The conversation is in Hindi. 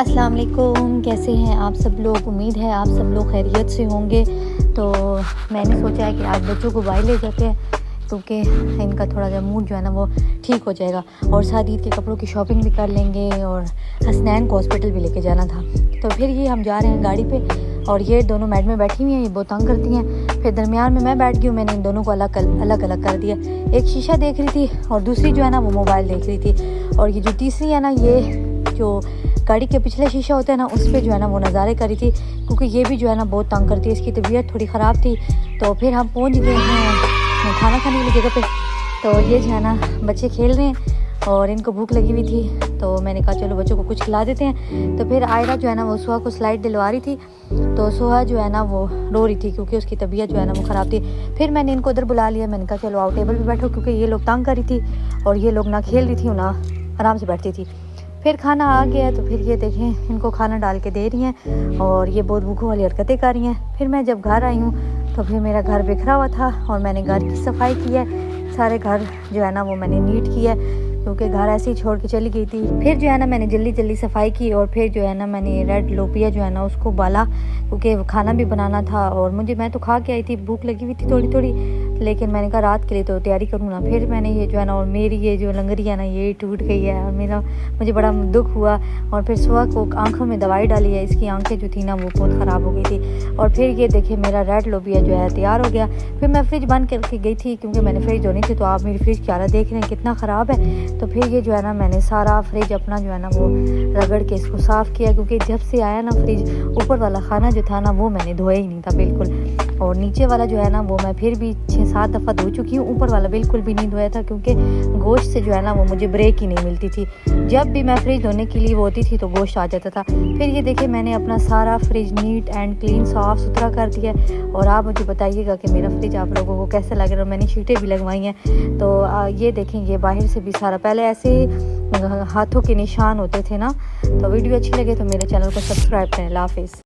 अस्सलाम वालेकुम, कैसे हैं आप सब लोग। उम्मीद है आप सब लोग खैरियत से होंगे। तो मैंने सोचा है कि आज बच्चों को बाहर ले जाते हैं क्योंकि इनका थोड़ा सा मूड जो है ना वो ठीक हो जाएगा, और साथ ईद के कपड़ों की शॉपिंग भी कर लेंगे, और हसनैन को हॉस्पिटल भी लेके जाना था। तो फिर ये हम जा रहे हैं गाड़ी पे, और ये दोनों मैडमें बैठी हुई हैं, ये बहुत तंग करती हैं। फिर दरमियान में मैं बैठ गई हूँ, मैंने इन दोनों को अलग अलग कर दिया। एक शीशा देख रही थी और दूसरी जो है ना वो मोबाइल देख रही थी, और ये जो तीसरी है ना, ये जो गाड़ी के पिछले शीशा होता है ना उस पर जो है ना वो नज़ारे करी थी, क्योंकि ये भी जो है ना बहुत तंग करती है, इसकी तबीयत थोड़ी ख़राब थी। तो फिर हम पहुंच गए हैं खाना खाने वाली जगह पे। तो ये जो है ना बच्चे खेल रहे हैं और इनको भूख लगी हुई थी, तो मैंने कहा चलो बच्चों को कुछ खिला देते हैं। तो फिर आयरा जो है ना वो सुहा को स्लाइड दिलवा रही थी, तो सुहा जो है ना वो रो रही थी क्योंकि उसकी तबीयत जो है ना वो ख़राब थी। फिर मैंने इनको उधर बुला लिया, मैंने कहा चलो आओ टेबल पे बैठो, क्योंकि ये लोग तंग करी थी और ये लोग ना खेल रही थी ना आराम से बैठती थी। फिर खाना आ गया, तो फिर ये देखें इनको खाना डाल के दे रही हैं और ये बहुत भूखों वाली हरकतें कर रही हैं। फिर मैं जब घर आई हूँ तो फिर मेरा घर बिखरा हुआ था और मैंने घर की सफाई की है, सारे घर जो है ना वो मैंने नीट किया है क्योंकि घर ऐसे ही छोड़ के चली गई थी। फिर जो है ना मैंने जल्दी सफाई की, और फिर जो है ना मैंने रेड लोबिया जो है ना उसको उबाला, क्योंकि खाना भी बनाना था। और मैं तो खा के आई थी, भूख लगी हुई थी थोड़ी थोड़ी, लेकिन मैंने कहा रात के लिए तो तैयारी करूँ ना। फिर मैंने ये जो है ना, और मेरी ये जो लंगरी है ना ये टूट गई है, और मुझे बड़ा दुख हुआ। और फिर सुबह को आंखों में दवाई डाली है, इसकी आंखें जो थी ना वो बहुत ख़राब हो गई थी। और फिर ये देखिए मेरा रेड लोबिया जो है तैयार हो गया। फिर मैं फ्रिज बंद करके गई थी क्योंकि मैंने फ्रिज धोनी थी, तो आप मेरी फ्रिज की हालत देख रहे हैं कितना ख़राब है। तो फिर ये जो है ना मैंने सारा फ्रिज अपना जो है ना वो रगड़ के इसको साफ़ किया, क्योंकि जब से आया ना फ्रिज, ऊपर वाला खाना जो था ना वो मैंने धोया ही नहीं था बिल्कुल, और नीचे वाला जो है ना वो मैं फिर भी 6-7 दफ़ा धो चुकी हूँ। ऊपर वाला बिल्कुल भी नहीं धोया था क्योंकि गोश्त से जो है ना वो मुझे ब्रेक ही नहीं मिलती थी। जब भी मैं फ्रिज धोने के लिए वो होती थी तो गोश्त आ जाता था। फिर ये देखिए मैंने अपना सारा फ्रिज नीट एंड क्लीन साफ़ सुथरा कर दिया। और आप मुझे बताइएगा कि मेरा फ्रिज आप लोगों को कैसे लग रहा है। मैंने शीटें भी लगवाई हैं, तो ये देखेंगे बाहर से भी सारा, पहले ऐसे हाथों के निशान होते थे ना। तो वीडियो अच्छी लगे तो मेरे चैनल को सब्सक्राइब करें। अल्लाह हाफिज़।